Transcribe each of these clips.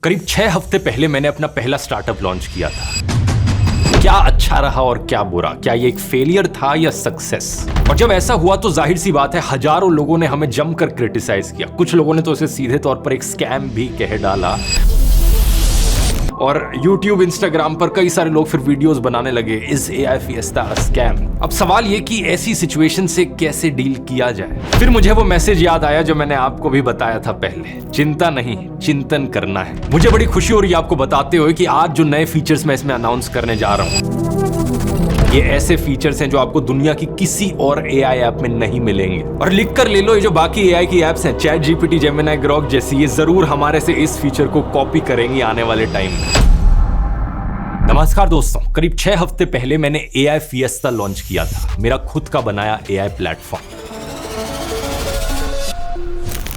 करीब 6 हफ्ते पहले मैंने अपना पहला स्टार्टअप लॉन्च किया था। क्या अच्छा रहा और क्या बुरा, क्या ये एक फेलियर था या सक्सेस? और जब ऐसा हुआ तो जाहिर सी बात है हजारों लोगों ने हमें जमकर क्रिटिसाइज किया। कुछ लोगों ने तो इसे सीधे तौर पर एक स्कैम भी कह डाला और YouTube, Instagram पर कई सारे लोग फिर वीडियोस बनाने लगे, is AI Fiesta a scam? अब सवाल ये कि ऐसी सिचुएशन से कैसे डील किया जाए। फिर मुझे वो मैसेज याद आया जो मैंने आपको भी बताया था पहले, चिंता नहीं चिंतन करना है। मुझे बड़ी खुशी हो रही है आपको बताते हुए कि आज जो नए फीचर्स मैं इसमें अनाउंस करने जा रहा हूँ, ये ऐसे फीचर्स हैं जो आपको दुनिया की किसी और AI ऐप में नहीं मिलेंगे। और लिख कर ले लो, ये जो बाकी AI की ऐप्स हैं, ChatGPT, Gemini, Grok जैसी, ये जरूर हमारे से इस फीचर को कॉपी करेंगी आने वाले टाइम में। नमस्कार दोस्तों, करीब 6 हफ्ते पहले मैंने AI Fiesta लॉन्च किया था, मेरा खुद का बनाया AI प्लेटफॉर्म।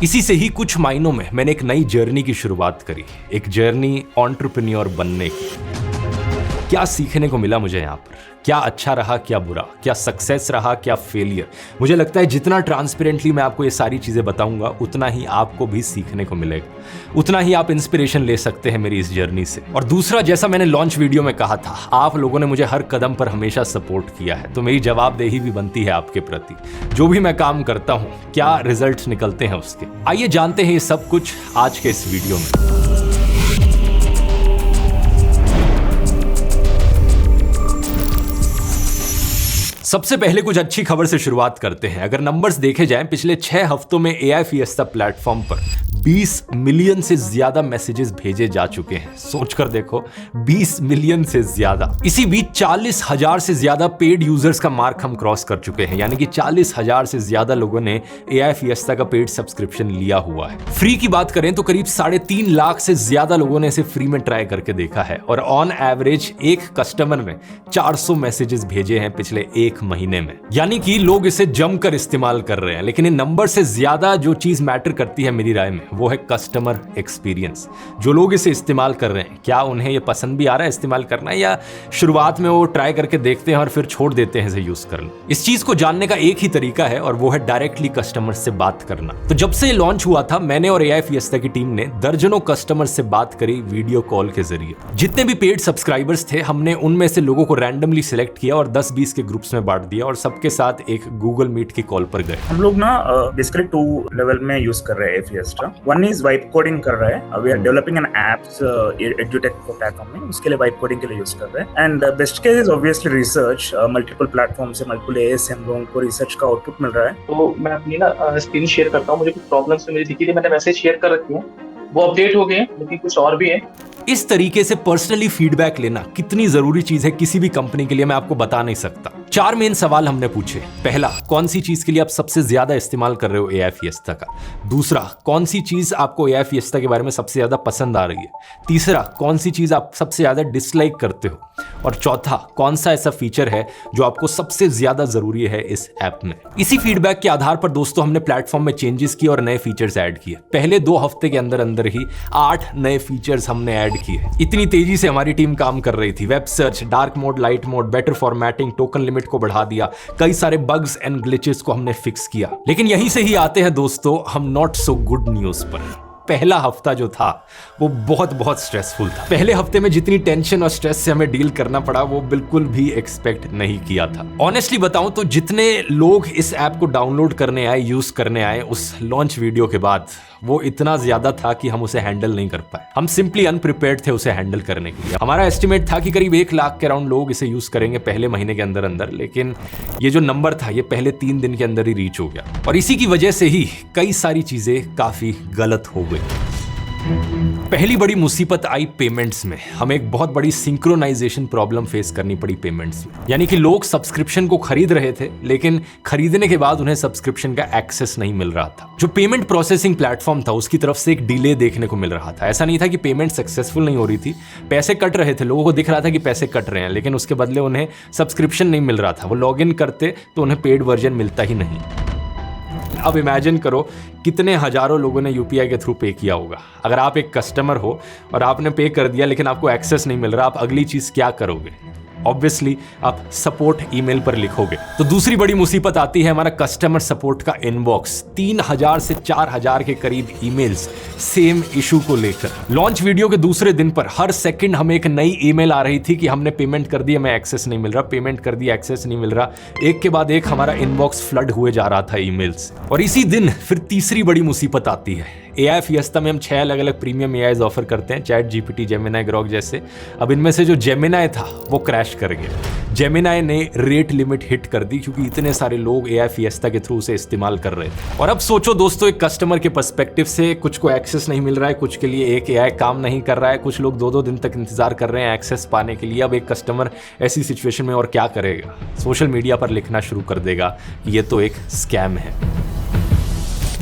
इसी से ही कुछ महीनों में मैंने एक नई जर्नी की शुरुआत करी, एक जर्नी एंटरप्रेन्योर बनने की। क्या सीखने को मिला मुझे यहाँ पर, क्या अच्छा रहा क्या बुरा, क्या सक्सेस रहा क्या फेलियर। मुझे लगता है जितना ट्रांसपेरेंटली मैं आपको ये सारी चीजें बताऊंगा उतना ही आपको भी सीखने को मिलेगा, उतना ही आप इंस्पिरेशन ले सकते हैं मेरी इस जर्नी से। और दूसरा, जैसा मैंने लॉन्च वीडियो में कहा था, आप लोगों ने मुझे हर कदम पर हमेशा सपोर्ट किया है, तो मेरी जवाबदेही भी बनती है आपके प्रति। जो भी मैं काम करता हूँ, क्या रिजल्ट निकलते हैं उसके। आइए जानते हैं ये सब कुछ आज के इस वीडियो में। सबसे पहले कुछ अच्छी खबर से शुरुआत करते हैं। अगर नंबर्स देखे जाएं, पिछले 6 हफ्तों में AI Fiesta प्लेटफॉर्म पर 20 मिलियन से ज्यादा मैसेजेस भेजे जा चुके हैं। सोचकर देखो, 20 मिलियन से ज्यादा। इसी बीच 40,000 से ज्यादा पेड यूजर्स का मार्क हम क्रॉस कर चुके हैं, यानी कि 40,000 से ज्यादा लोगों ने AI Fiesta का पेड सब्सक्रिप्शन लिया हुआ है। फ्री की बात करें तो करीब 3.5 लाख से ज्यादा लोगों ने इसे फ्री में ट्राई करके देखा है और ऑन एवरेज एक कस्टमर ने 400 मैसेजेस भेजे हैं पिछले एक महीने में, यानी कि लोग इसे जमकर इस्तेमाल कर रहे हैं। लेकिन इन नंबर से ज्यादा जो चीज मैटर करती है मेरी राय में, वो है कस्टमर एक्सपीरियंस। जो लोग इसे इस्तेमाल कर रहे हैं, क्या उन्हें ये पसंद भी आ रहा है इस्तेमाल करना, या शुरुआत में वो ट्राई करके देखते हैं और फिर छोड़ देते हैं इसे यूज करना। इस चीज को जानने का एक ही तरीका है और वो है डायरेक्टली कस्टमर से बात करना। तो जब से ये लॉन्च हुआ था, मैंने और AI Fiesta की टीम ने दर्जनों कस्टमर से बात करी वीडियो कॉल के जरिए। जितने भी पेड सब्सक्राइबर्स थे, हमने उनमें से लोगों को रैंडमली सिलेक्ट किया और 10-20 के ग्रुप्स में बांट दिया और सबके साथ एक गूगल मीट की कॉल पर गए। हम लोग ना बेसिकली 2 लेवल में यूज कर रहे हैं Fiesta। One is vibe coding कर रहे हैं, we are developing an apps edutech for platform में, उसके लिए वाइब कोडिंग के लिए यूज कर रहे हैं। And best case is obviously research, multiple platform से मल्टीपल एएस हम लोगों को रिसर्च का आउटपुट मिल रहा है। तो मैं अपनी ना स्क्रीन शेयर करता हूँ। मुझे कुछ प्रॉब्लम्स मुझे दिखी थी, मैंने मैसेज शेयर कर रखी है, वो अपडेट हो गए हैं, लेकिन कुछ और भी है। इस तरीके से पर्सनली फीडबैक लेना कितनी जरूरी चीज है किसी भी कंपनी के लिए, मैं आपको बता नहीं सकता। 4 मेन सवाल हमने पूछे। पहला, कौन सी चीज के लिए आप सबसे ज्यादा इस्तेमाल कर रहे हो AI Fiesta का? दूसरा, कौन सी चीज आपको AI Fiesta के बारे में सबसे ज्यादा पसंद आ रही है? तीसरा, कौन सी चीज आप सबसे ज्यादा डिसलाइक करते हो? और चौथा, कौन सा ऐसा फीचर है जो आपको सबसे ज्यादा जरूरी है इस ऐप में? इसी फीडबैक के आधार पर दोस्तों हमने प्लेटफॉर्म में चेंजेस किए और नए फीचर्स ऐड किए। पहले 2 हफ्ते के अंदर अंदर ही 8 नए फीचर्स हमने ऐड किए। इतनी तेजी से हमारी टीम काम कर रही थी। Web search, dark mode, light mode, better formatting, token limit को बढ़ा दिया, कई सारे बग्स एंड ग्लिचेस को हमने फिक्स किया। लेकिन यहीं से ही आते हैं दोस्तों हम नॉट सो गुड न्यूज पर। पहला हफ्ता जो था वो बहुत स्ट्रेसफुल था। पहले हफ्ते में जितनी टेंशन और स्ट्रेस से हमें डील करना पड़ा वो बिल्कुल भी एक्सपेक्ट नहीं किया था। ऑनेस्टली बताऊं तो जितने लोग इस ऐप को डाउनलोड करने आए, यूज करने आए उस लॉन्च वीडियो के बाद, वो इतना ज्यादा था कि हम उसे हैंडल नहीं कर पाए। हम सिंपली अनप्रिपेयर्ड थे उसे हैंडल करने के लिए। हमारा एस्टिमेट था कि करीब 1 लाख के अराउंड लोग इसे यूज करेंगे पहले महीने के अंदर अंदर, लेकिन ये जो नंबर था ये पहले 3 दिन के अंदर ही रीच हो गया। और इसी की वजह से ही कई सारी चीजें काफी गलत हो गई। पहली बड़ी मुसीबत आई पेमेंट्स में। हमें एक बहुत बड़ी सिंक्रोनाइजेशन प्रॉब्लम फेस करनी पड़ी पेमेंट्स में, यानी कि लोग सब्सक्रिप्शन को खरीद रहे थे लेकिन खरीदने के बाद उन्हें सब्सक्रिप्शन का एक्सेस नहीं मिल रहा था। जो पेमेंट प्रोसेसिंग प्लेटफॉर्म था उसकी तरफ से एक डिले देखने को मिल रहा था। ऐसा नहीं था कि पेमेंट सक्सेसफुल नहीं हो रही थी, पैसे कट रहे थे, लोगों को दिख रहा था कि पैसे कट रहे हैं, लेकिन उसके बदले उन्हें सब्सक्रिप्शन नहीं मिल रहा था। वो लॉग इन करते तो उन्हें पेड वर्जन मिलता ही नहीं। अब इमेजिन करो कितने हजारों लोगों ने UPI के थ्रू पे किया होगा। अगर आप एक कस्टमर हो और आपने पे कर दिया लेकिन आपको एक्सेस नहीं मिल रहा, आप अगली चीज क्या करोगे? ऑब्वियसली आप सपोर्ट ईमेल पर लिखोगे। तो दूसरी बड़ी मुसीबत आती है हमारा कस्टमर सपोर्ट का इनबॉक्स। 3000 से 4000 के करीब ईमेल्स सेम इशू को लेकर। लॉन्च वीडियो के दूसरे दिन पर हर सेकंड हमें एक नई ईमेल आ रही थी कि हमने पेमेंट कर दी, हमें एक्सेस नहीं मिल रहा, पेमेंट कर दी, एक्सेस नहीं मिल रहा। एक के बाद एक हमारा इनबॉक्स फ्लड हुए जा रहा था ईमेल्स। और इसी दिन फिर तीसरी बड़ी मुसीबत आती है। AI फिएस्टा में हम 6 अलग अलग प्रीमियम AIs ऑफर करते हैं, चैट GPT, जेमिनाई, ग्रॉक जैसे। अब इनमें से जो जेमिनाई था वो क्रैश कर गया। जेमिनाई ने रेट लिमिट हिट कर दी क्योंकि इतने सारे लोग AI फिएस्टा के थ्रू उसे इस्तेमाल कर रहे थे। और अब सोचो दोस्तों, एक कस्टमर के पर्सपेक्टिव से कुछ को एक्सेस नहीं मिल रहा है, कुछ के लिए एक AI काम नहीं कर रहा है, कुछ लोग 2-2 दिन तक इंतजार कर रहे हैं एक्सेस पाने के लिए। अब एक कस्टमर ऐसी सिचुएशन में और क्या करेगा? सोशल मीडिया पर लिखना शुरू कर देगा कि ये तो एक स्कैम है।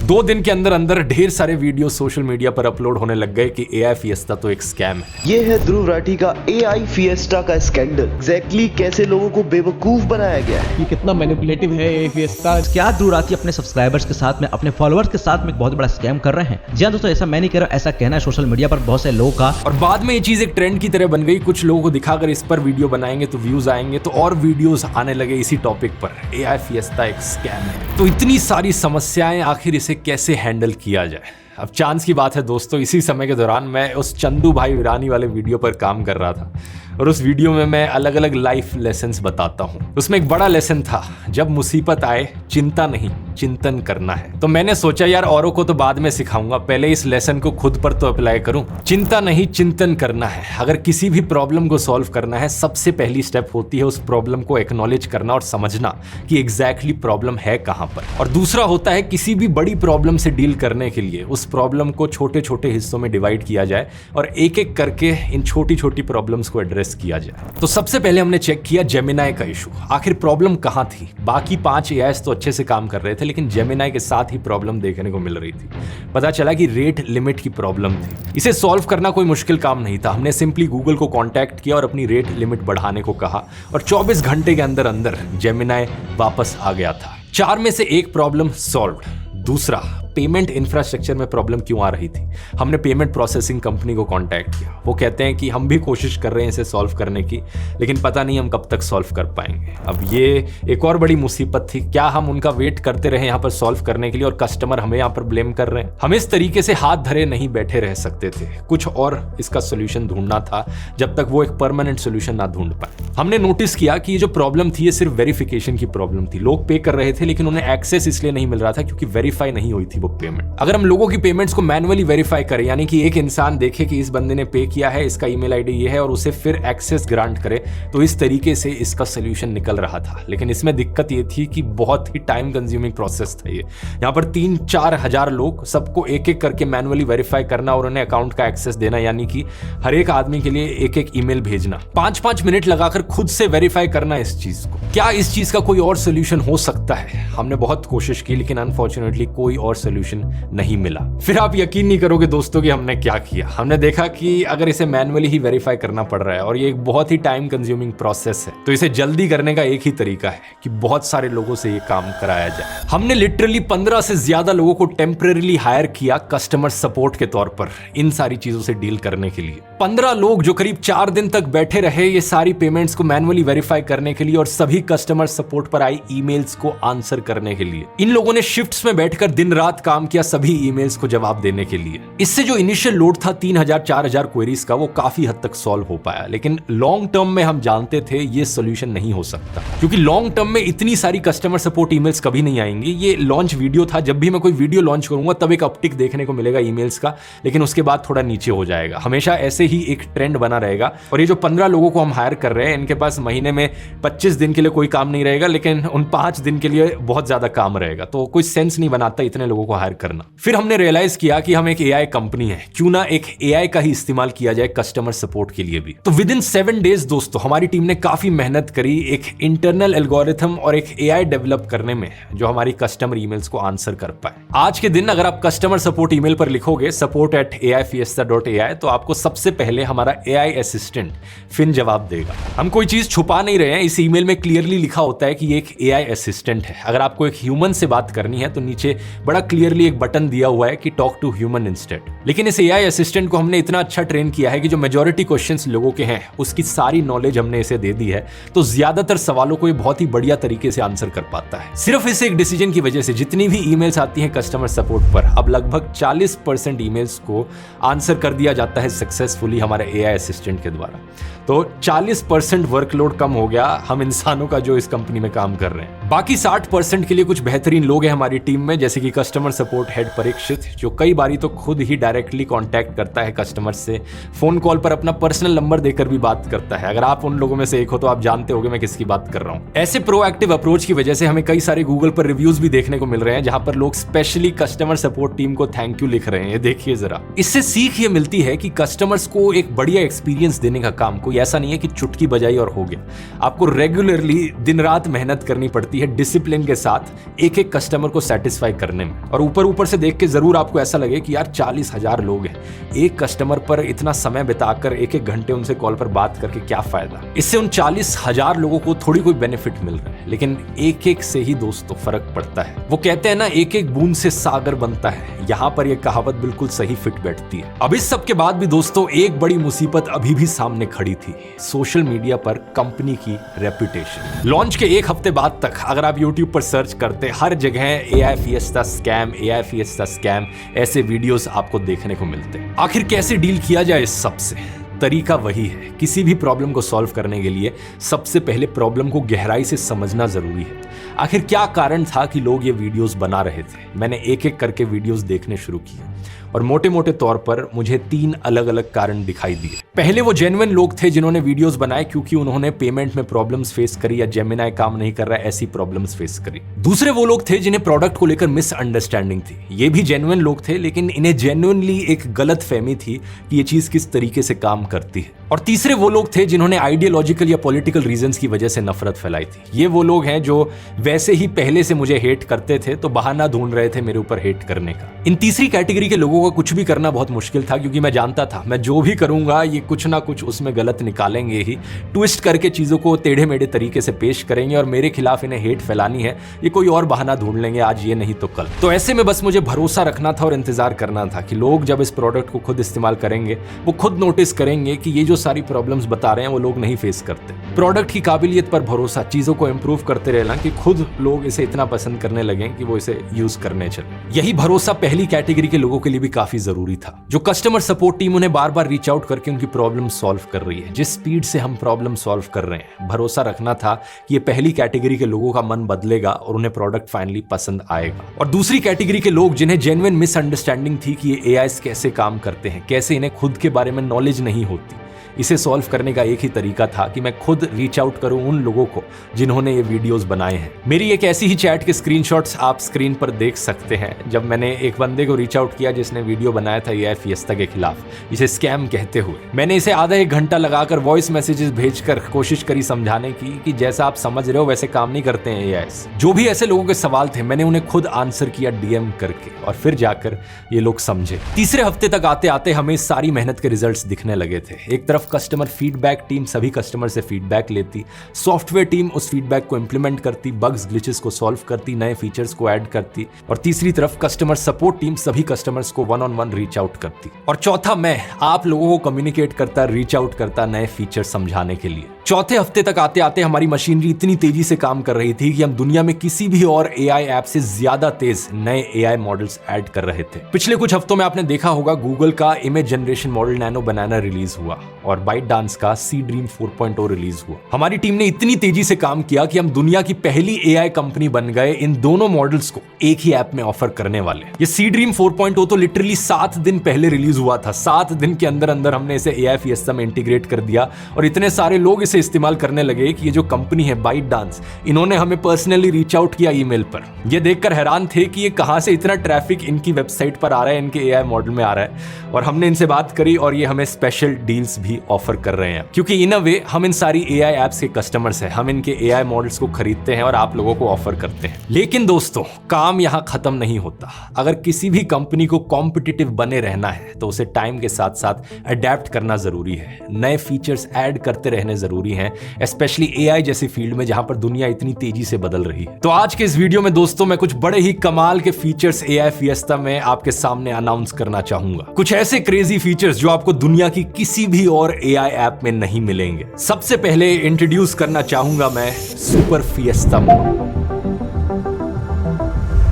2 दिन के अंदर अंदर ढेर सारे वीडियो सोशल मीडिया पर अपलोड होने लग गए कि AI फिएस्टा तो एक स्कैम है। ये है ध्रुव राठी का AI फिएस्टा का स्कैंडल। एग्जैक्टली कैसे लोगों को बेवकूफ बनाया गया है, ये कितना मैनिपुलेटिव है AI फिएस्टा। क्या ध्रुव राठी अपने सब्सक्राइबर्स के साथ में, अपने फॉलोअर्स के साथ में एक बहुत बड़ा स्कैम कर रहे हैं? जी हाँ दोस्तों, ऐसा मैं नहीं कह रहा, ऐसा कहना है सोशल मीडिया पर बहुत से लोगों का। और बाद में ये चीज एक ट्रेंड की तरह बन गई। कुछ लोगों को दिखाकर इस पर वीडियो बनाएंगे तो व्यूज आएंगे, तो और वीडियोस आने लगे इसी टॉपिक पर, AI फिएस्टा एक स्कैम है। तो इतनी सारी समस्याएं, आखिर इसे कैसे हैंडल किया जाए? अब चांस की बात है दोस्तों, इसी समय के दौरान मैं उस चंदू भाई वीरानी वाले वीडियो पर काम कर रहा था और उस वीडियो में मैं अलग अलग लाइफ लेसन्स बताता हूँ। उसमें एक बड़ा लेसन था, जब मुसीबत आए चिंता नहीं चिंतन करना है। तो मैंने सोचा यार औरों को तो बाद में सिखाऊंगा, पहले इस लेसन को खुद पर तो अप्लाई करूं। चिंता नहीं चिंतन करना है। अगर किसी भी प्रॉब्लम को सॉल्व करना है, सबसे पहली स्टेप होती है उस प्रॉब्लम को एक्नॉलेज करना और समझना कि एग्जैक्टली प्रॉब्लम है कहां पर। और दूसरा होता है किसी भी बड़ी प्रॉब्लम से डील करने के लिए उस प्रॉब्लम को छोटे छोटे हिस्सों में डिवाइड किया जाए और एक एक करके इन छोटी छोटी प्रॉब्लम्स को एड्रेस किया जाए। तो सबसे पहले हमने चेक किया जेमिनाई का इशू, आखिर प्रॉब्लम कहां थी। बाकी 5 AIs तो अच्छे से काम कर रहे थे, लेकिन जेमिनाई के साथ ही प्रॉब्लम देखने को मिल रही थी। पता चला कि रेट लिमिट की प्रॉब्लम थी। इसे सॉल्व करना कोई मुश्किल काम नहीं था। हमने सिंपली गूगल को कांटेक्ट किया और अपनी रेट लिमिट बढ़ाने को कहा और 24 घंटे के अंदर अंदर जेमिनाई वापस आ गया था। 4 में से 1 प्रॉब्लम सॉल्व्ड। दूसरा, पेमेंट इंफ्रास्ट्रक्चर में प्रॉब्लम क्यों आ रही थी। हमने पेमेंट प्रोसेसिंग कंपनी को कांटेक्ट किया। वो कहते हैं कि हम भी कोशिश कर रहे हैं इसे सॉल्व करने की, लेकिन पता नहीं हम कब तक सॉल्व कर पाएंगे। अब ये एक और बड़ी मुसीबत थी, क्या हम उनका वेट करते रहे यहाँ पर सॉल्व करने के लिए और कस्टमर हमें यहाँ पर ब्लेम कर रहे हैं। हम इस तरीके से हाथ धरे नहीं बैठे रह सकते थे, कुछ और इसका सोल्यूशन ढूंढना था जब तक वो एक परमानेंट सोल्यूशन ना ढूंढ पाए। हमने नोटिस किया कि ये जो प्रॉब्लम थी ये सिर्फ वेरिफिकेशन की प्रॉब्लम थी। लोग पे कर रहे थे लेकिन उन्हें एक्सेस इसलिए नहीं मिल रहा था क्योंकि वेरीफाई नहीं हुई थी वो पेमेंट। अगर हम लोगों की पेमेंट्स को मैनुअली वेरीफाई करें, यानी कि एक इंसान देखे कि इस बंदे ने पे किया है, इसका ईमेल आईडी ये है और उसे फिर एक्सेस ग्रांट करे, तो इस तरीके से इसका सोल्यूशन निकल रहा था। लेकिन इसमें दिक्कत ये थी कि बहुत ही टाइम कंज्यूमिंग प्रोसेस था ये। यहाँ पर 3-4 हजार लोग, सबको एक एक करके मैनुअली वेरीफाई करना और उन्हें अकाउंट का एक्सेस देना, यानी कि हर एक आदमी के लिए एक एक ईमेल भेजना, 5-5 मिनट लगाकर खुद से वेरीफाई करना इस चीज को। क्या इस चीज का कोई और सोल्यूशन हो सकता है? हमने बहुत कोशिश की लेकिन अनफॉर्चुनेटली कोई और सोल्यूशन नहीं मिला। फिर आप यकीन नहीं करोगे दोस्तों कि हमने क्या किया। हमने देखा कि अगर इसे मैनुअली ही वेरीफाई करना पड़ रहा है और ये एक बहुत ही टाइम कंज्यूमिंग प्रोसेस है, तो इसे जल्दी करने का एक ही तरीका है कि बहुत सारे लोगों से ये काम कराया जाए। हमने लिटरली 15 से ज्यादा लोगों को टेम्परेरीली हायर किया कस्टमर सपोर्ट के तौर पर इन सारी चीजों से डील करने के लिए। 15 लोग जो करीब 4 दिन तक बैठे रहे ये सारी पेमेंट्स को मैनुअली वेरीफाई करने के लिए और सभी कस्टमर सपोर्ट पर आई ईमेल्स को आंसर करने के लिए। इन लोगों ने शिफ्ट्स में बैठकर दिन रात काम किया सभी ईमेल्स को जवाब देने के लिए। इससे जो इनिशियल लोड था 3000-4000 क्वेरीज का, वो काफी हद तक सॉल्व हो पाया। लेकिन लॉन्ग टर्म में हम जानते थे ये सोल्यूशन नहीं हो सकता, क्योंकि लॉन्ग टर्म में इतनी सारी कस्टमर सपोर्ट ईमेल्स कभी नहीं आएंगी। ये लॉन्च वीडियो था, जब भी मैं कोई वीडियो लॉन्च करूंगा तब एक अपटिक देखने को मिलेगा ईमेल्स का, लेकिन उसके बाद थोड़ा नीचे हो जाएगा। हमेशा ऐसे ही एक ट्रेंड बना रहेगा। और ये जो 15 लोगों को हम हायर कर रहे हैं, इनके पास महीने में 25 दिन के लिए कोई काम नहीं रहेगा, लेकिन उन 5 दिन के लिए बहुत ज्यादा काम रहेगा। तो कोई सेंस नहीं बनाता इतने लोगों को हायर करना। फिर हमने रियलाइज किया कि हम एक AI कंपनी है, क्यों ना एक AI का ही इस्तेमाल किया जाए कस्टमर सपोर्ट के लिए भी। तो विद इन 7 डेज दोस्तों हमारी टीम ने काफी मेहनत करी एक इंटरनल एल्गोरिथम और एक AI डेवलप करने में जो हमारी कस्टमर ईमेल्स को आंसर कर पाए। आज के दिन अगर आप कस्टमर सपोर्ट ईमेल पर लिखोगे support@aifiesta.ai, तो आपको सबसे पहले हमारा AI असिस्टेंट फिन जवाब देगा। हम कोई चीज छुपा नहीं रहे हैं, इस ईमेल में क्लियरली लिखा होता है कि ये एक AI असिस्टेंट है। अगर आपको एक ह्यूमन से बात करनी है तो नीचे बड़ा क्लियरली एक बटन दिया हुआ है कि टॉक टू ह्यूमन इंस्टेड। लेकिन इस एआई असिस्टेंट को हमने इतना अच्छा ट्रेन किया है कि जो मेजॉरिटी क्वेश्चंस लोगों के हैं उसकी सारी नॉलेज हमने इसे दे दी है, तो ज्यादातर सवालों को ये बहुत ही बढ़िया तरीके से आंसर कर पाता है। सिर्फ इस एक डिसीजन की वजह से जितनी भी ईमेल्स आती हैं कस्टमर सपोर्ट पर, अब लगभग 40% ईमेल्स को आंसर कर दिया जाता है सक्सेसफुली हमारे एआई असिस्टेंट के द्वारा। तो 40% वर्कलोड कम हो गया हम इंसानों का जो इस कंपनी में काम कर रहे हैं। बाकी 60% के लिए कुछ बेहतरीन लोग हैं हमारी टीम में, जैसे कि कस्टमर सपोर्ट हेड परीक्षित, जो कई बारी तो खुद ही डायरेक्टली कांटेक्ट करता है कस्टमर से, फोन कॉल पर अपना पर्सनल नंबर देकर भी बात करता है। अगर आप उन लोगों में से एक हो तो आप जानते होंगे मैं किसकी बात कर रहा हूं। ऐसे प्रोएक्टिव अप्रोच की वजह से हमें कई सारे गूगल पर रिव्यूज भी देखने को मिल रहे हैं जहां पर लोग स्पेशली कस्टमर सपोर्ट टीम को थैंक यू लिख रहे हैं। ये देखिए जरा, इससे सीख ये मिलती है कि कस्टमर्स को एक बढ़िया एक्सपीरियंस देने का काम कोई ऐसा नहीं है कि चुटकी बजाई और हो गया। आपको रेगुलरली दिन रात मेहनत करनी पड़ती है डिसिप्लिन के साथ एक एक कस्टमर को सेटिस्फाई करने में। और ऊपर से देख के जरूर आपको ऐसा लगे कि यार 40,000 लोग हैं, एक कस्टमर पर इतना समय बिताकर एक घंटे उनसे कॉल पर बात करके क्या फायदा। इससे उन 40,000 लोगों को थोड़ी कोई बेनिफिट मिल रहा है, लेकिन एक से ही दोस्तों फर्क पड़ता है। वो कहते हैं ना, एक बूंद से सागर बनता है। यहां पर यह कहावत बिल्कुल सही फिट बैठती है। अब इस सब के बाद भी दोस्तों एक बड़ी मुसीबत अभी भी सामने खड़ी थी, सोशल मीडिया पर कंपनी की रेपुटेशन। लॉन्च के एक हफ्ते बाद तक अगर आप YouTube पर सर्च करते, हर जगह AI fiesta scam, AI fiesta scam, ऐसे वीडियोस आपको देखने को मिलते। आखिर कैसे डील किया जाए इस सब से? तरीका वही है, किसी भी प्रॉब्लम को सॉल्व करने के लिए सबसे पहले प्रॉब्लम को गहराई से समझना जरूरी है। आखिर क्या कारण था कि लोग ये वीडियोस बना रहे थे? मैंने एक करके वीडियोस देखने शुरू किए और मोटे मोटे तौर पर मुझे 3 अलग अलग कारण दिखाई दिए। पहले वो जेन्युइन लोग थे जिन्होंने वीडियोस बनाए क्योंकि उन्होंने पेमेंट में प्रॉब्लम्स फेस करी या जेमिनाई काम नहीं कर रहा है ऐसी प्रॉब्लम्स फेस करी। दूसरे वो लोग थे जिन्हें प्रोडक्ट को लेकर मिसअंडरस्टैंडिंग थी। ये भी जेन्युइन लोग थे, लेकिन इन्हें जेन्युइनली एक गलत फहमी थी कि ये चीज किस तरीके से काम करती है। और तीसरे वो लोग थे जिन्होंने आइडियोलॉजिकल या पॉलिटिकल रीजंस की वजह से नफरत फैलाई थी। ये वो लोग हैं जो वैसे ही पहले से मुझे हेट करते थे तो बहाना ढूंढ रहे थे मेरे ऊपर हेट करने का। इन तीसरी कैटेगरी के लोगों को कुछ भी करना बहुत मुश्किल था, क्योंकि मैं जानता था मैं जो भी करूंगा ये कुछ ना कुछ उसमें गलत निकालेंगे ही, ट्विस्ट करके चीजों को टेढ़े मेढ़े तरीके से पेश करेंगे और मेरे खिलाफ इन्हें हेट फैलानी है, ये कोई और बहाना ढूंढ लेंगे, आज ये नहीं तो कल। तो ऐसे में बस मुझे भरोसा रखना था और इंतजार करना था कि लोग जब इस प्रोडक्ट को खुद इस्तेमाल करेंगे वो खुद नोटिस करेंगे कि ये जो सारी प्रॉब्लम्स बता रहे हैं वो लोग नहीं फेस करते। प्रोडक्ट की काबिलियत पर भरोसा, चीजों को इंप्रूव करते रहना कि खुद लोग इसे इतना पसंद करने लगे कि वो इसे यूज करने चले। यही भरोसा पहली कैटेगरी के लोगों के लिए भी काफी जरूरी था, जो कस्टमर सपोर्ट टीम उन्हें बार बार रीच आउट करके उनकी प्रॉब्लम सॉल्व कर रही है। जिस स्पीड से हम प्रॉब्लम सॉल्व कर रहे हैं, भरोसा रखना था कि ये पहली कैटेगरी के लोगों का मन बदलेगा और उन्हें प्रोडक्ट फाइनली पसंद आएगा। और दूसरी कैटेगरी के लोग जिन्हें जेन्युइन मिसअंडरस्टैंडिंग थी कि ये एआईस कैसे काम करते हैं, कैसे इन्हें खुद के बारे में नॉलेज नहीं होती, इसे सॉल्व करने का एक ही तरीका था कि मैं खुद रीच आउट करूं उन लोगों को जिन्होंने ये वीडियोस बनाए हैं। मेरी एक ऐसी ही चैट के स्क्रीनशॉट्स आप स्क्रीन पर देख सकते हैं, जब मैंने एक बंदे को रीच आउट किया जिसने वीडियो बनाया था एआई फिएस्टा के खिलाफ, इसे स्कैम कहते हुए। मैंने इसे आधा 1 घंटा लगाकर वॉइस मैसेजेस भेजकर कोशिश करी समझाने की कि जैसा आप समझ रहे हो वैसे काम नहीं करते हैं एआईस। जो भी ऐसे लोगों के सवाल थे मैंने उन्हें खुद आंसर किया डीएम करके, और फिर जाकर ये लोग समझे। तीसरे हफ्ते तक आते आते हमें सारी मेहनत के रिजल्ट्स दिखने लगे थे। एक तरफ कस्टमर फीडबैक टीम सभी कस्टमर से फीडबैक लेती, सॉफ्टवेयर टीम उस फीडबैक को इंप्लीमेंट करती, बग्स ग्लिचेस को सॉल्व करती, नए फीचर्स को ऐड करती, और तीसरी तरफ कस्टमर सपोर्ट टीम सभी कस्टमर्स को 1-on-1 रीच आउट करती, और चौथा मैं आप लोगों को कम्युनिकेट करता, रीच आउट करता नए फीचर समझाने के लिए। चौथे हफ्ते तक आते आते हमारी मशीनरी इतनी तेजी से काम कर रही थी कि हम दुनिया में किसी भी और एआई ऐप से ज्यादा तेज नए एआई मॉडल्स ऐड कर रहे थे। पिछले कुछ हफ्तों में आपने देखा होगा गूगल का इमेज जनरेशन मॉडल नैनो बनाना रिलीज हुआ और बाइटडांस का सी ड्रीम 4.0 रिलीज हुआ। हमारी टीम ने इतनी तेजी से काम किया कि हम दुनिया की पहली एआई कंपनी बन गए इन दोनों मॉडल्स को एक ही ऐप में ऑफर करने वाले। ये सी ड्रीम 4.0 तो लिटरली 7 दिन पहले रिलीज हुआ था। 7 दिन के अंदर अंदर हमने इसे एआई फिएस्टा में इंटीग्रेट कर दिया और इतने सारे लोग इसे इस्तेमाल करने लगे कि ये जो कंपनी है बाइटडांस, इन्होंने हमें पर्सनली रीच आउट किया ईमेल पर। ये देखकर हैरान थे कि ये कहां से इतना ट्रैफिक इनकी वेबसाइट पर आ रहा है, इनके एआई मॉडल में आ रहा है। और हमने इनसे बात करी और ये हमें स्पेशल डील्स भी ऑफर कर रहे हैं, क्योंकि इन अ वे हम इन सारी एआई एप्स के कस्टमर्स हैं, हम इनके एआई मॉडल्स को खरीदते हैं और आप लोगों को ऑफर करते हैं। लेकिन दोस्तों, काम यहां खत्म नहीं होता। अगर किसी भी कंपनी को कॉम्पिटिटिव बने रहना है तो उसे टाइम के साथ साथ अडेप्ट करना जरूरी है, नए फीचर्स ऐड करते रहने जरूरी हैं, स्पेशली एआई जैसी फील्ड में जहां पर दुनिया इतनी तेजी से बदल रही है। तो आज के इस वीडियो में दोस्तों मैं कुछ बड़े ही कमाल के फीचर्स एआई फिएस्टा में आपके सामने अनाउंस करना चाहूंगा, कुछ ऐसे क्रेजी फीचर्स जो आपको दुनिया की किसी भी और एआई ऐप में नहीं मिलेंगे। सबसे पहले इंट्रोड्यूस करना चाहूंगा मैं सुपर फिएस्टा मोड।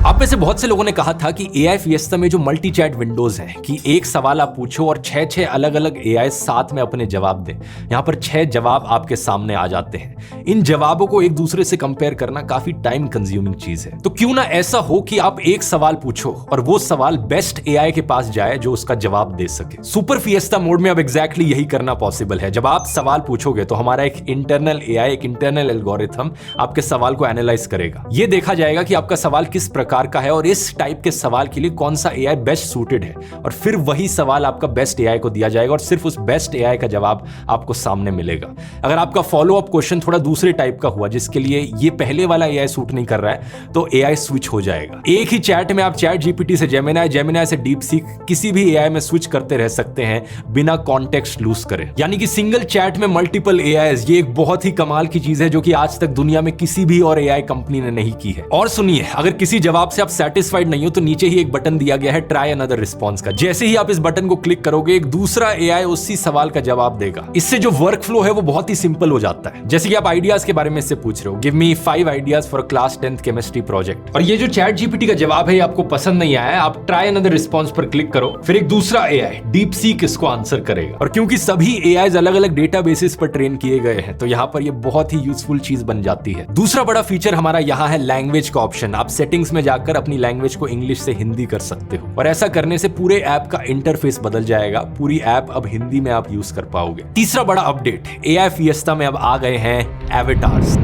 आप में से बहुत से लोगों ने कहा था कि एआई फिएस्टा में जो मल्टी चैट विंडोज हैं कि एक सवाल आप पूछो और 6 अलग अलग एआई साथ में अपने जवाब दें। यहां पर 6 जवाब आपके सामने आ जाते हैं। इन जवाबों को एक दूसरे से कंपेयर करना काफी टाइम कंज्यूमिंग चीज है। तो क्यों ना ऐसा हो कि आप एक सवाल पूछो और वो सवाल बेस्ट एआई के पास जाए जो उसका जवाब दे सके। सुपर फिएस्टा मोड में अब एग्जैक्टली यही करना पॉसिबल है। जब आप सवाल पूछोगे तो हमारा एक इंटरनल एआई, एक इंटरनल एल्गोरिथम आपके सवाल को एनालाइज करेगा। ये देखा जाएगा कि आपका सवाल किस प्रकार का है और इस टाइप के सवाल के लिए कौन सा एआई बेस्ट सूटेड है, और फिर वही सवाल आपका बेस्ट एआई को दिया जाएगा और सिर्फ उस बेस्ट एआई का जवाब आपको सामने मिलेगा। अगर आपका फॉलो अप क्वेश्चन थोड़ा दूसरे टाइप का हुआ जिसके लिए ये पहले वाला एआई सूट नहीं कर रहा है तो एआई स्विच हो जाएगा। एक ही चैट में आप चैट जीपीटी से जेमिनाई, जेमिनाई से डीपसीक, किसी भी एआई में स्विच करते रह सकते हैं बिना कॉन्टेक्स्ट लूज करे। यानी कि सिंगल चैट में मल्टीपल एआईज, ये एक बहुत ही कमाल की चीज है जो कि आज तक दुनिया में किसी भी और एआई कंपनी ने नहीं की है। और सुनिए, अगर किसी जवाब से आप सेटिस्फाइड नहीं हो तो नीचे ही एक बटन दिया गया है ट्राई अनदर रिस्पॉन्स का। जैसे ही आप इस बटन को क्लिक करोगे एक दूसरा एआई उसी सवाल का जवाब देगा। इससे जो वर्क फ्लो है वो बहुत ही सिंपल हो जाता है। जैसे कि आप आइडियाज के बारे में इससे पूछ रहे हो, give me 5 ideas for class 10th chemistry project, और ये जो चैट जीपीटी का जवाब है ये आपको पसंद नहीं आया है, आप ट्राई अनदर रिस्पॉन्स पर क्लिक करो, फिर एक दूसरा एआई डीपसीक इसको आंसर करेगा। और क्योंकि सभी एआईज अलग अलग डेटाबेसिस पर ट्रेन किए गए हैं तो यहां पर ये बहुत ही यूजफुल चीज बन जाती है। दूसरा बड़ा फीचर हमारा यहां है लैंग्वेज का ऑप्शन। आप सेटिंग्स में जाकर अपनी लैंग्वेज को इंग्लिश से हिंदी कर सकते हो, और ऐसा करने से पूरे ऐप का इंटरफेस बदल जाएगा। पूरी ऐप अब हिंदी में आप यूज कर पाओगे। तीसरा बड़ा अपडेट, एआई फिएस्टा में अब आ गए हैं एवेटार्स।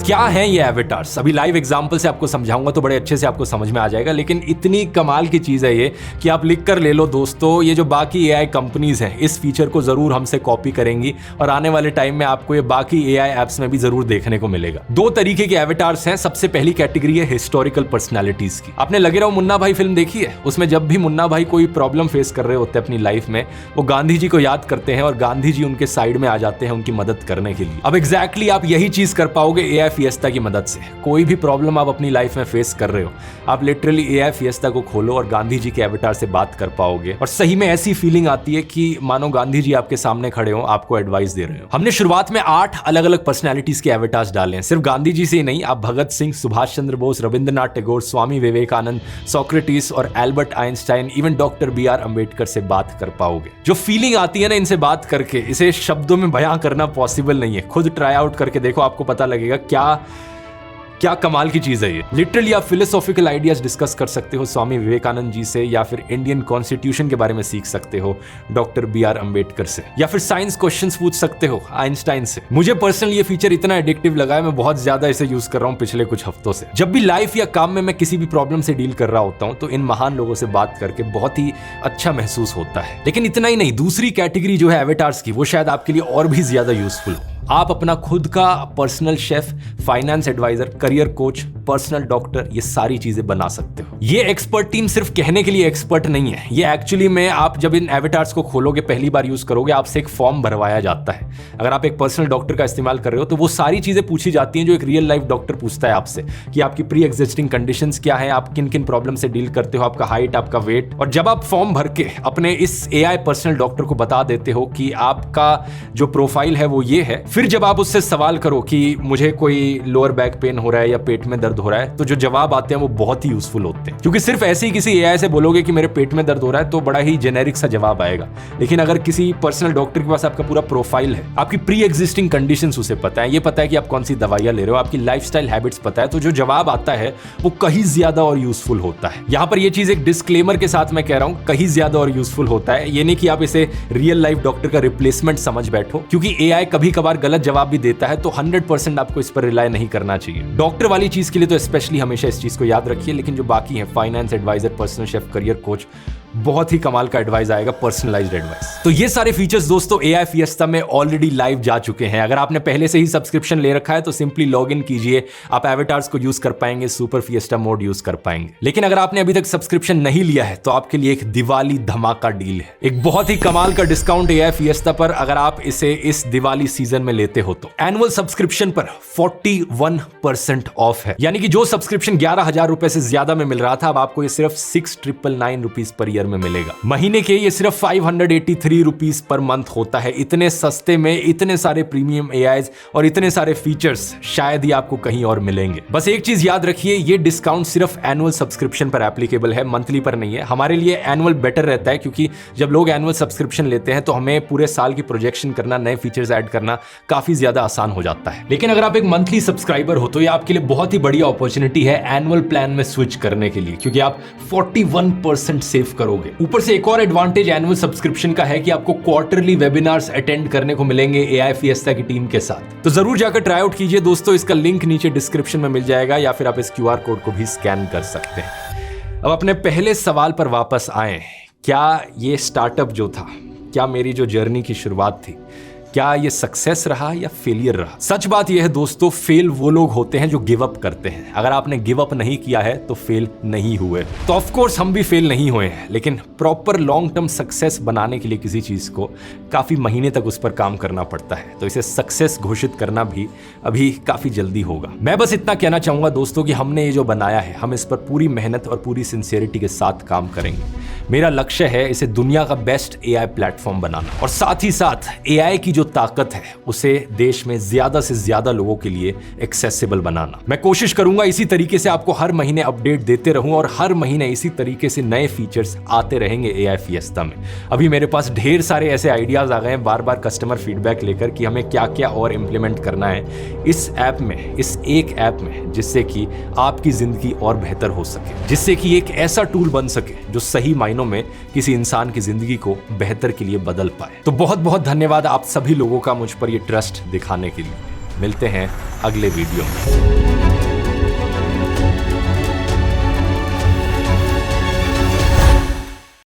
क्या है ये एवेटार्स? अभी लाइव एग्जांपल से आपको समझाऊंगा तो बड़े अच्छे से आपको समझ में आ जाएगा, लेकिन इतनी कमाल की चीज है ये कि आप लिख कर ले लो दोस्तों। ये जो बाकी एआई कंपनीज हैं इस फीचर को जरूर हमसे कॉपी करेंगी और आने वाले टाइम में आपको ये बाकी एआई एप्स में भी जरूर देखने को मिलेगा। 2 तरीके के एवेटार्स हैं। सबसे पहली कैटेगरी है हिस्टोरिकल पर्सनैलिटीज की। आपने लगे रहो मुन्ना भाई फिल्म देखी है? उसमें जब भी मुन्ना भाई कोई प्रॉब्लम फेस कर रहे होते हैं अपनी लाइफ में, वो गांधी जी को याद करते हैं और गांधी जी उनके साइड में आ जाते हैं उनकी मदद करने के लिए। अब एग्जैक्टली आप यही चीज कर पाओगे एआई फिएस्टा की मदद से। कोई भी प्रॉब्लम आप अपनी लाइफ में फेस कर रहे हो, आप लिटरली एआई फिएस्टा को खोलो और गांधी जी के एवेटार से बात कर पाओगे, और सही में ऐसी फीलिंग आती है कि मानो गांधी जी आपके सामने खड़े हो, आपको एडवाइस दे रहे हो। हमने शुरुआत में 8 अलग अलग पर्सनैलिटीज के एवेटार्स डाले हैं। सिर्फ गांधी जी से ही नहीं, आप भगत सिंह, सुभाष चंद्र बोस, रविंद्रनाथ टैगोर, स्वामी विवेकानंद, सोक्रेटिस और Albert Einstein, even doctor BR Ambedkar से बात कर पाओगे। जो फीलिंग आती है ना इनसे बात करके, इसे शब्दों में बयां करना पॉसिबल नहीं है। खुद ट्राई आउट करके देखो, आपको पता लगेगा क्या कमाल की चीज है ये। लिटरली आप फिलोसॉफिकल आइडियाज डिस्कस कर सकते हो स्वामी विवेकानंद जी से, या फिर इंडियन कॉन्स्टिट्यूशन के बारे में सीख सकते हो डॉक्टर BR अम्बेडकर से, या फिर साइंस क्वेश्चंस पूछ सकते हो आइंस्टाइन से। मुझे पर्सनली ये फीचर इतना एडिक्टिव लगा है, मैं बहुत ज्यादा इसे यूज कर रहा हूँ पिछले कुछ हफ्तों से। जब भी लाइफ या काम में मैं किसी भी प्रॉब्लम से डील कर रहा होता हूँ तो इन महान लोगों से बात करके बहुत ही अच्छा महसूस होता है। लेकिन इतना ही नहीं, दूसरी कैटेगरी जो है एवेटार्स की, वो शायद आपके लिए और भी ज्यादा यूजफुल हो। आप अपना खुद का personal chef, finance advisor, career coach, personal doctor, ये सारी चीजें बना सकते हो। ये एक्सपर्ट टीम सिर्फ कहने के लिए एक्सपर्ट नहीं है, ये एक्चुअली में आप जब इन एवेटार्स को खोलोगे, पहली बार यूज करोगे, आपसे एक फॉर्म भरवाया जाता है। अगर आप एक पर्सनल डॉक्टर का इस्तेमाल कर रहे हो तो वो सारी चीजें पूछी जाती हैं जो एक रियल लाइफ डॉक्टर पूछता है आपसे, कि आपकी प्री एग्जिस्टिंग कंडीशंस क्या है, आप किन किन प्रॉब्लम से डील करते हो, आपका हाइट, आपका वेट। और जब आप फॉर्म भर के अपने इस एआई पर्सनल डॉक्टर को बता देते हो कि आपका जो प्रोफाइल है वो ये है, फिर जब आप उससे सवाल करो कि मुझे कोई लोअर बैक पेन हो रहा है या पेट में दर्द हो रहा है, तो जो जवाब आते हैं वो बहुत ही यूजफुल होते हैं। क्योंकि सिर्फ ऐसे ही किसी एआई से बोलोगे कि मेरे पेट में दर्द हो रहा है तो बड़ा ही जेनेरिक सा जवाब आएगा। लेकिन अगर किसी पर्सनल डॉक्टर के पास आपका पूरा प्रोफाइल है, आपकी प्री एग्जिस्टिंग कंडीशंस उसे पता है, ये पता है कि आप कौन सी दवाइयां ले रहे हो, आपकी लाइफस्टाइल हैबिट्स पता है, तो जो जवाब आता है वो कहीं ज्यादा और यूजफुल होता है। यहां पर ये चीज एक डिस्क्लेमर के साथ मैं कह रहा हूं, कहीं ज्यादा और यूजफुल होता है। ये नहीं कि आप इसे रियल लाइफ डॉक्टर का रिप्लेसमेंट समझ बैठो, क्योंकि एआई कभी कभार गलत जवाब भी देता है, तो 100% आपको इस पर रिलाय नहीं करना चाहिए। डॉक्टर वाली चीज के लिए तो स्पेशली हमेशा इस चीज को याद रखिए, लेकिन जो बाकी है, finance advisor, personal chef, career coach, बहुत ही कमाल का एडवाइस आएगा, पर्सनलाइज्ड एडवाइस। तो ये सारे फीचर्स दोस्तों AI Fiesta में ऑलरेडी लाइव जा चुके हैं। अगर आपने पहले से ही सब्सक्रिप्शन ले रखा है तो सिंपली लॉग इन कीजिए, आप एवेटार्स को यूज कर पाएंगे, सुपर फिएस्टा मोड यूज कर पाएंगे। लेकिन अगर आपने अभी तक सब्सक्रिप्शन नहीं लिया है तो आपके लिए एक दिवाली धमाका डील है, एक बहुत ही कमाल का डिस्काउंट AI Fiesta पर अगर आप इसे इस दिवाली सीजन में लेते हो तो एनुअल सब्सक्रिप्शन पर 41% ऑफ है। यानी कि जो सब्सक्रिप्शन 11,000 रुपए से ज्यादा में मिल रहा था, अब आपको ये सिर्फ 6,999 रुपीज पर ईयर में मिलेगा। महीने के ये सिर्फ 583 रुपीज पर मंथ होता है। इतने सस्ते में इतने सारे प्रीमियम AIs और इतने सारे फीचर्स शायद ही आपको कहीं और मिलेंगे। बस एक चीज याद रखिए, ये डिस्काउंट सिर्फ एनुअल सब्सक्रिप्शन पर एप्लीकेबल है, मंथली पर नहीं है। हमारे लिए एनुअल बेटर रहता है क्योंकि जब लोग एनुअल सब्सक्रिप्शन लेते हैं तो हमें पूरे साल की प्रोजेक्शन करना, नए फीचर्स ऐड करना काफी ज्यादा आसान हो जाता है। लेकिन अगर आप एक मंथली सब्सक्राइबर हो तो ये आपके लिए बहुत ही बढ़िया अपॉर्चुनिटी है एनुअल प्लान में स्विच करने के लिए, क्योंकि आप 41% सेव करोगे। ऊपर से एक और एडवांटेज एनुअल सब्सक्रिप्शन का है कि आपको क्वार्टरली वेबिनार्स अटेंड करने को मिलेंगे AI Fiesta की टीम के साथ। तो जरूर जाकर ट्राई आउट कीजिए दोस्तों, इसका लिंक नीचे डिस्क्रिप्शन में मिल जाएगा या फिर आप इस QR कोड को भी स्कैन कर सकते हैं। अब अपने पहले सवाल पर वापस आए, क्या ये स्टार्टअप जो था, क्या मेरी जो जर्नी की शुरुआत थी, क्या ये सक्सेस रहा या फेलियर रहा? सच बात यह है दोस्तों, फेल वो लोग होते हैं जो गिव अप करते हैं। अगर आपने गिव अप नहीं किया है तो फेल नहीं हुए। तो ऑफ कोर्स हम भी फेल नहीं हुए हैं, लेकिन प्रॉपर लॉन्ग टर्म सक्सेस बनाने के लिए किसी चीज को काफी महीने तक उस पर काम करना पड़ता है। तो इसे सक्सेस घोषित करना भी अभी काफी जल्दी होगा। मैं बस इतना कहना चाहूंगा दोस्तों कि हमने ये जो बनाया है, हम इस पर पूरी मेहनत और पूरी सिंसियरिटी के साथ काम करेंगे। मेरा लक्ष्य है इसे दुनिया का बेस्ट AI प्लेटफॉर्म बनाना और साथ ही साथ AI की जो ताकत है उसे देश में ज्यादा से ज्यादा लोगों के लिए एक्सेसिबल बनाना। मैं कोशिश करूंगा इसी तरीके से आपको हर महीने अपडेट देते रहूं और हर महीने इसी तरीके से नए फीचर्स आते रहेंगे AI Fiesta में। अभी मेरे पास ढेर सारे ऐसे आइडियाज आ गए हैं बार बार कस्टमर फीडबैक लेकर कि हमें क्या क्या और इंप्लीमेंट करना है इस ऐप में, इस एक ऐप में, जिससे कि आपकी जिंदगी और बेहतर हो सके, जिससे कि एक ऐसा टूल बन सके जो सही मायनों में किसी इंसान की जिंदगी को बेहतर के लिए बदल पाए। तो बहुत बहुत धन्यवाद आप सभी लोगों का मुझ पर ये ट्रस्ट दिखाने के लिए। मिलते हैं अगले वीडियो में।